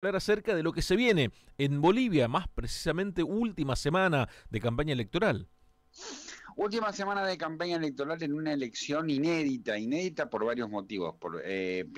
Hablar acerca de lo que se viene en Bolivia, más precisamente última semana de campaña electoral. Última semana de campaña electoral en una elección inédita, inédita por varios motivos. En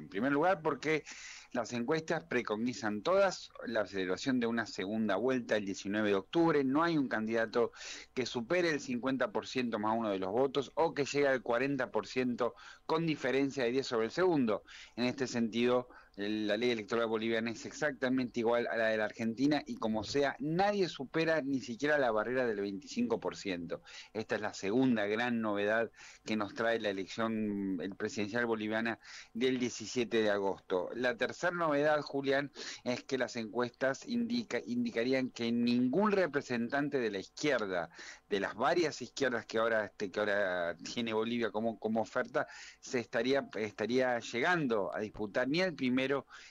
primer lugar, porque las encuestas preconizan todas la celebración de una segunda vuelta el 19 de octubre. No hay un candidato que supere el 50% más uno de los votos o que llegue al 40% con diferencia de 10 sobre el segundo. En este sentido, la ley electoral boliviana es exactamente igual a la de la Argentina y como sea, nadie supera ni siquiera la barrera del 25%. Esta es la segunda gran novedad que nos trae la elección presidencial boliviana del 17 de agosto. La tercera novedad, Julián, es que las encuestas indicarían que ningún representante de la izquierda, de las varias izquierdas que ahora tiene Bolivia como oferta, estaría llegando a disputar ni el primero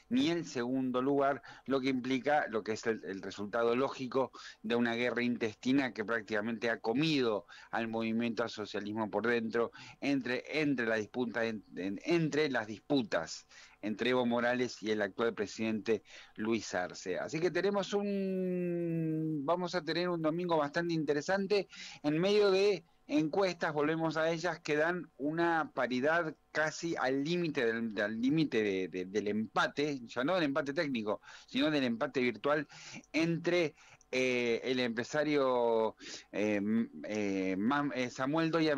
ni el segundo lugar, lo que implica lo que es el resultado lógico de una guerra intestina que prácticamente ha comido al movimiento al socialismo por dentro, entre la disputa, entre las disputas entre Evo Morales y el actual presidente Luis Arce. Así que vamos a tener un domingo bastante interesante en medio de encuestas, volvemos a ellas, que dan una paridad casi al límite del empate, ya no del empate técnico, sino del empate virtual entre el empresario Samuel Doria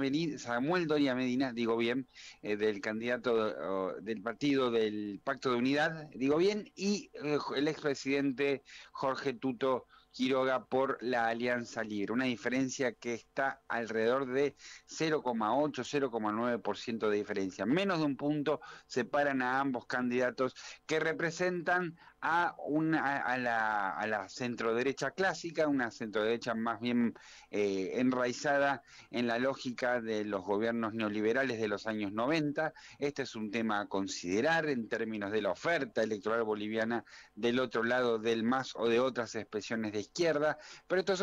Medina, digo bien, del candidato del partido del Pacto de Unidad, digo bien, y el expresidente Jorge Tuto Quiroga por la Alianza Libre, una diferencia que está alrededor de 0,8, 0,9% de diferencia. Menos de un punto separan a ambos candidatos que representan a la centroderecha clásica, una centroderecha más bien enraizada en la lógica de los gobiernos neoliberales de los años 90. Este es un tema a considerar en términos de la oferta electoral boliviana del otro lado del MAS o de otras expresiones de izquierda, pero estos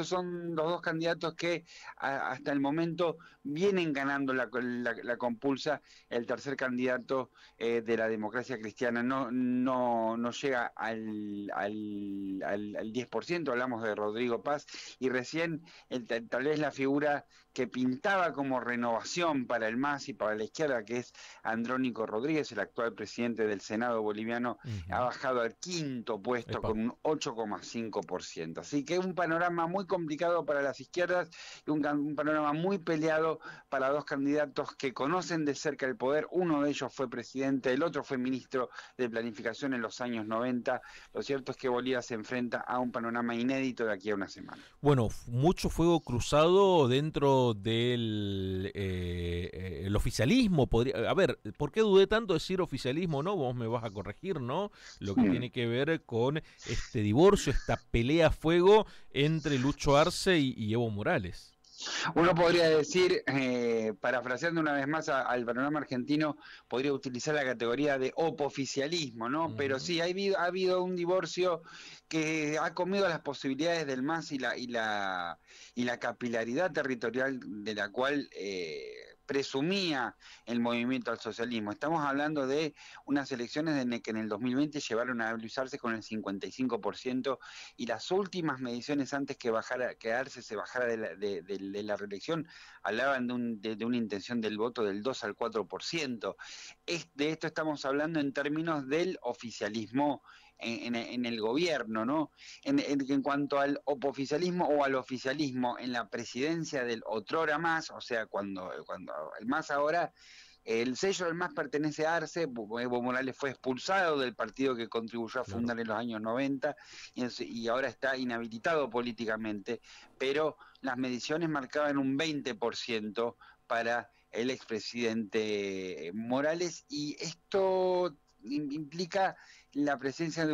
son los dos candidatos que hasta el momento vienen ganando la compulsa. El tercer candidato de la democracia cristiana no llega al 10%, hablamos de Rodrigo Paz, y recién tal vez la figura que pintaba como renovación para el MAS y para la izquierda, que es Andrónico Rodríguez, el actual presidente del Senado boliviano, ha Ujú. bajado al quinto puesto Epa. con un 8,5%. Así que un panorama muy complicado para las izquierdas y un panorama muy peleado para dos candidatos que conocen de cerca el poder. Uno de ellos fue presidente, el otro fue ministro de Planificación en los años 90. Lo cierto es que Bolivia se enfrenta a un panorama inédito de aquí a una semana. Bueno, mucho fuego cruzado dentro del el oficialismo. A ver, ¿por qué dudé tanto decir oficialismo? No, vos me vas a corregir, ¿no? Lo que Hmm. tiene que ver con este divorcio, esta pelea a fuego entre Lucho Arce y Evo Morales. Uno podría decir, parafraseando una vez más al panorama argentino, podría utilizar la categoría de opoficialismo, ¿no? Pero Ujú. sí, ha habido un divorcio que ha comido las posibilidades del MAS y la capilaridad territorial de la cual presumía el movimiento al socialismo. Estamos hablando de unas elecciones que en el 2020 llevaron a Luis Arce con el 55% y las últimas mediciones antes que Arce se bajara de la reelección hablaban de una intención del voto del 2 al 4%. De esto estamos hablando en términos del oficialismo en el gobierno, ¿no? En cuanto al oficialismo o al oficialismo en la presidencia del otrora más, o sea, cuando el más ahora, el sello del MAS pertenece a Arce. Evo Morales fue expulsado del partido que contribuyó a Claro. fundar en los años 90 y ahora está inhabilitado políticamente, pero las mediciones marcaban un 20% para el expresidente Morales, y esto implica la presencia de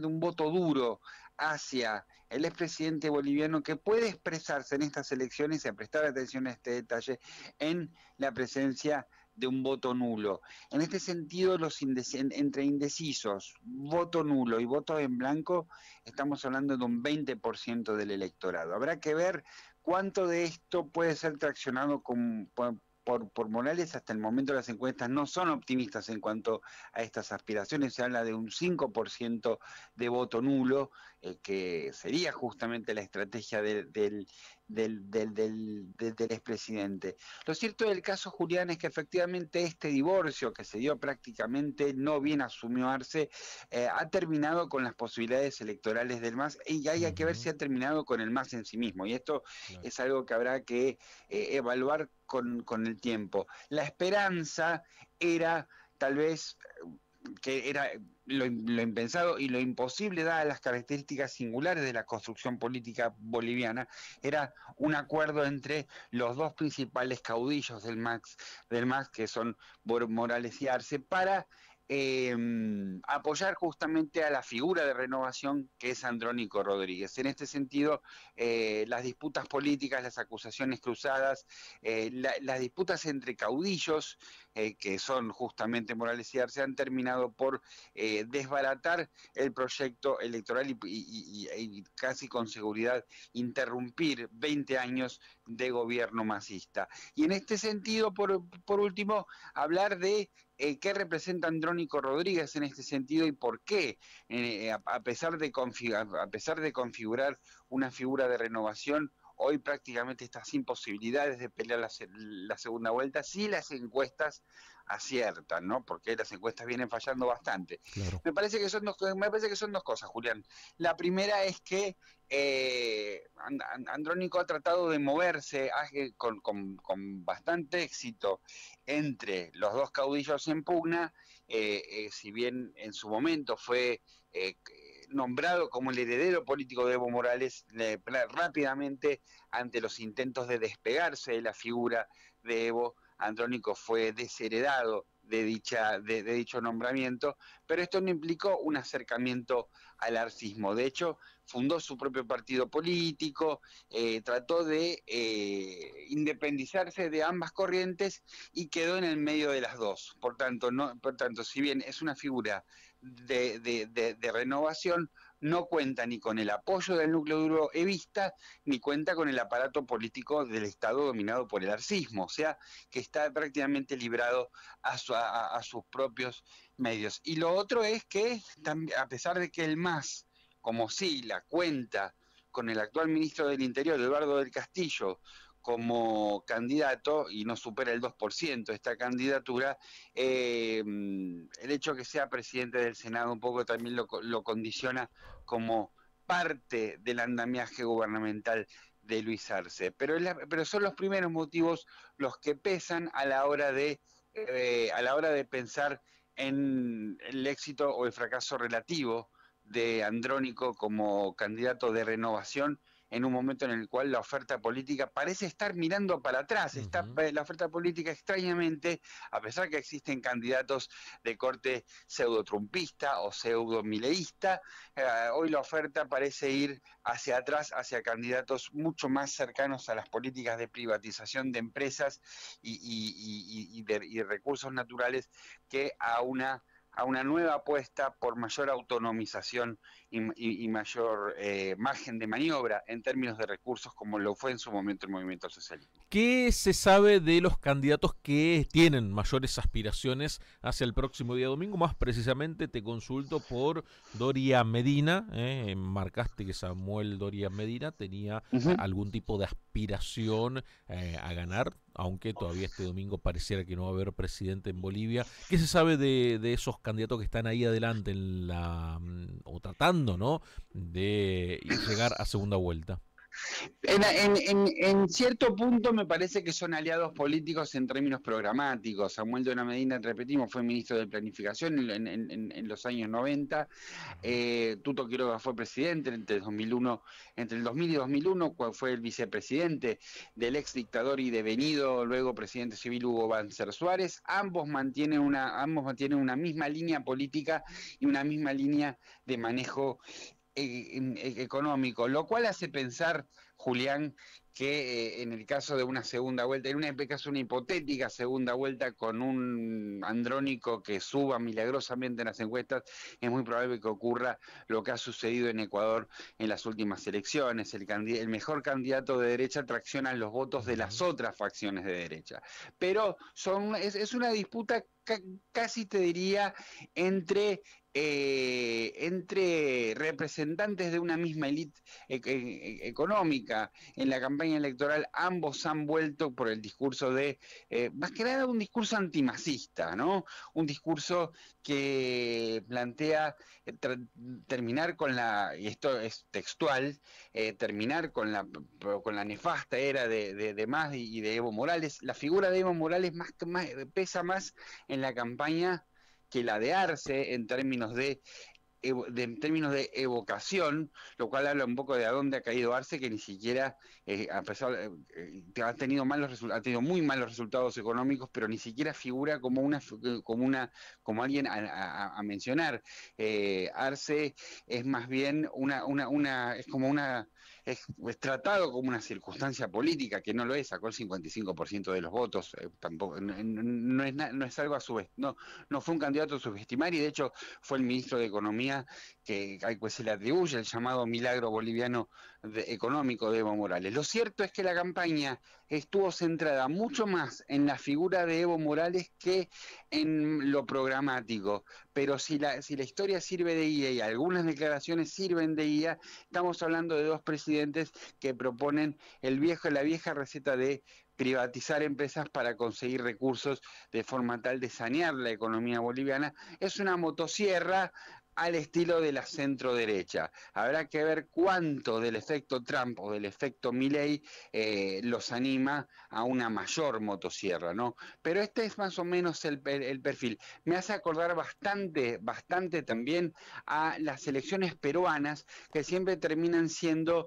un voto duro hacia el expresidente boliviano, que puede expresarse en estas elecciones, y a prestar atención a este detalle, en la presencia de un voto nulo. En este sentido, entre indecisos, voto nulo y voto en blanco, estamos hablando de un 20% del electorado. Habrá que ver cuánto de esto puede ser traccionado por Morales, hasta el momento las encuestas no son optimistas en cuanto a estas aspiraciones. Se habla de un 5% de voto nulo, que sería justamente la estrategia del expresidente. Lo cierto del caso, Julián, es que efectivamente este divorcio que se dio prácticamente no bien asumió Arce, ha terminado con las posibilidades electorales del MAS, y hay que ver si ha terminado con el MAS en sí mismo, y esto es algo que habrá que evaluar con el tiempo. La esperanza era tal vez que era lo impensado y lo imposible, dadas las características singulares de la construcción política boliviana, era un acuerdo entre los dos principales caudillos del MAS, que son Morales y Arce, para apoyar justamente a la figura de renovación que es Andrónico Rodríguez. En este sentido, las disputas políticas, las acusaciones cruzadas, las disputas entre caudillos, que son justamente Morales y Arce, han terminado por desbaratar el proyecto electoral y casi con seguridad interrumpir 20 años de gobierno masista. Y en este sentido, por último, hablar de qué representa Andrónico Rodríguez en este sentido y por qué, a pesar de configurar una figura de renovación, hoy prácticamente está sin posibilidades de pelear la segunda vuelta, si las encuestas aciertan, ¿no? Porque las encuestas vienen fallando bastante. Claro. Me parece que son dos cosas, Julián. La primera es que Andrónico ha tratado de moverse con bastante éxito entre los dos caudillos en pugna, si bien en su momento fue nombrado como el heredero político de Evo Morales, rápidamente, ante los intentos de despegarse de la figura de Evo, Andrónico fue desheredado de dicho nombramiento, pero esto no implicó un acercamiento al arcismo. De hecho, fundó su propio partido político, trató de independizarse de ambas corrientes y quedó en el medio de las dos. Por tanto, si bien es una figura de renovación, no cuenta ni con el apoyo del núcleo duro evista, ni cuenta con el aparato político del Estado dominado por el arcismo, o sea, que está prácticamente librado a sus propios medios. Y lo otro es que, a pesar de que el MAS, como Sigla, cuenta con el actual ministro del Interior, Eduardo del Castillo, como candidato, y no supera el 2% esta candidatura, el hecho que sea presidente del Senado un poco también lo condiciona como parte del andamiaje gubernamental de Luis Arce. Pero son los primeros motivos los que pesan a la hora de pensar en el éxito o el fracaso relativo de Andrónico como candidato de renovación, en un momento en el cual la oferta política parece estar mirando para atrás. La oferta política, extrañamente, a pesar que existen candidatos de corte pseudo-trumpista o pseudo-mileísta, hoy la oferta parece ir hacia atrás, hacia candidatos mucho más cercanos a las políticas de privatización de empresas y de recursos naturales, que a una nueva apuesta por mayor autonomización y mayor margen de maniobra en términos de recursos, como lo fue en su momento el movimiento socialista. ¿Qué se sabe de los candidatos que tienen mayores aspiraciones hacia el próximo día domingo? Más precisamente te consulto por Doria Medina. Marcaste que Samuel Doria Medina tenía algún tipo de aspiración a ganar, aunque todavía este domingo pareciera que no va a haber presidente en Bolivia. ¿Qué se sabe de esos candidatos que están ahí adelante o tratando, ¿no?, de llegar a segunda vuelta? En cierto punto me parece que son aliados políticos en términos programáticos. Samuel Doria Medina, repetimos, fue ministro de Planificación en los años 90. Tuto Quiroga fue presidente entre el 2000 y 2001, fue el vicepresidente del ex dictador y devenido luego presidente civil Hugo Banzer Suárez. Ambos mantienen una misma línea política y una misma línea de manejo económico, lo cual hace pensar, Julián, que en el caso de una segunda vuelta, en este caso una hipotética segunda vuelta con un Andrónico que suba milagrosamente en las encuestas, es muy probable que ocurra lo que ha sucedido en Ecuador en las últimas elecciones. El mejor candidato de derecha tracciona los votos de las Ujú. otras facciones de derecha. Pero es una disputa casi te diría entre representantes de una misma élite económica. En la campaña electoral ambos han vuelto por el discurso más que nada un discurso antimacista, ¿no? Un discurso que plantea terminar con y esto es textual, terminar con la nefasta era de Mas y de Evo Morales. La figura de Evo Morales pesa más en la campaña que la de Arce en términos de evocación, lo cual habla un poco de a dónde ha caído Arce, que ni siquiera, a pesar, ha tenido ha tenido muy malos resultados económicos, pero ni siquiera figura como alguien a mencionar. Arce es más bien es tratado como una circunstancia política, que no lo es, sacó el 55% de los votos, tampoco, no es algo no fue un candidato a subestimar, y de hecho fue el ministro de Economía que pues, se le atribuye el llamado milagro boliviano económico de Evo Morales. Lo cierto es que la campaña estuvo centrada mucho más en la figura de Evo Morales que en lo programático, pero si la historia sirve de guía y algunas declaraciones sirven de guía, estamos hablando de dos presidentes que proponen la vieja receta de privatizar empresas para conseguir recursos de forma tal de sanear la economía boliviana. Es una motosierra al estilo de la centro derecha. Habrá que ver cuánto del efecto Trump o del efecto Milley los anima a una mayor motosierra, ¿no? Pero este es más o menos el perfil. Me hace acordar bastante también a las elecciones peruanas, que siempre terminan siendo,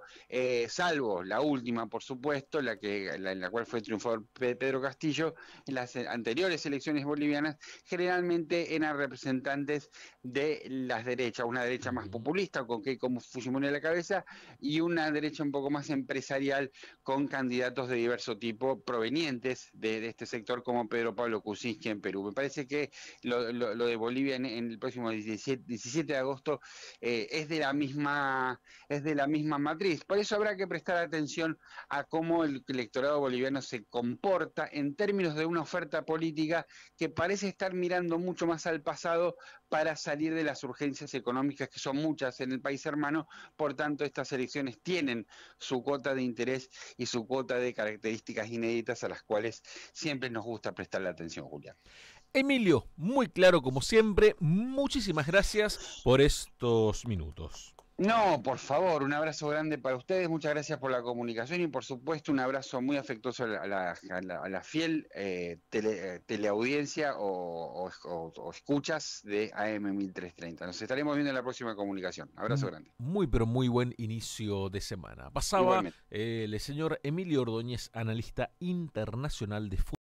salvo la última, por supuesto, en la cual fue triunfador Pedro Castillo, en las anteriores elecciones bolivianas, generalmente eran representantes de las derechas, una derecha más Ujú. populista con Keiko Fujimori a la cabeza y una derecha un poco más empresarial con candidatos de diverso tipo provenientes de este sector como Pedro Pablo Kuczynski en Perú. Me parece que lo de Bolivia en el próximo 17 de agosto es de la misma matriz. Por eso habrá que prestar atención a cómo el electorado boliviano se comporta en términos de una oferta política que parece estar mirando mucho más al pasado para salir de las urgencias económicas, que son muchas en el país hermano. Por tanto, estas elecciones tienen su cuota de interés y su cuota de características inéditas a las cuales siempre nos gusta prestarle atención, Julián. Emilio, muy claro como siempre, muchísimas gracias por estos minutos. No, por favor, un abrazo grande para ustedes, muchas gracias por la comunicación y por supuesto un abrazo muy afectuoso a la fiel teleaudiencia o escuchas de AM 1330. Nos estaremos viendo en la próxima comunicación. Abrazo grande. Muy, pero muy buen inicio de semana. Pasaba Igualmente. el señor Emilio Ordóñez, analista internacional de fútbol.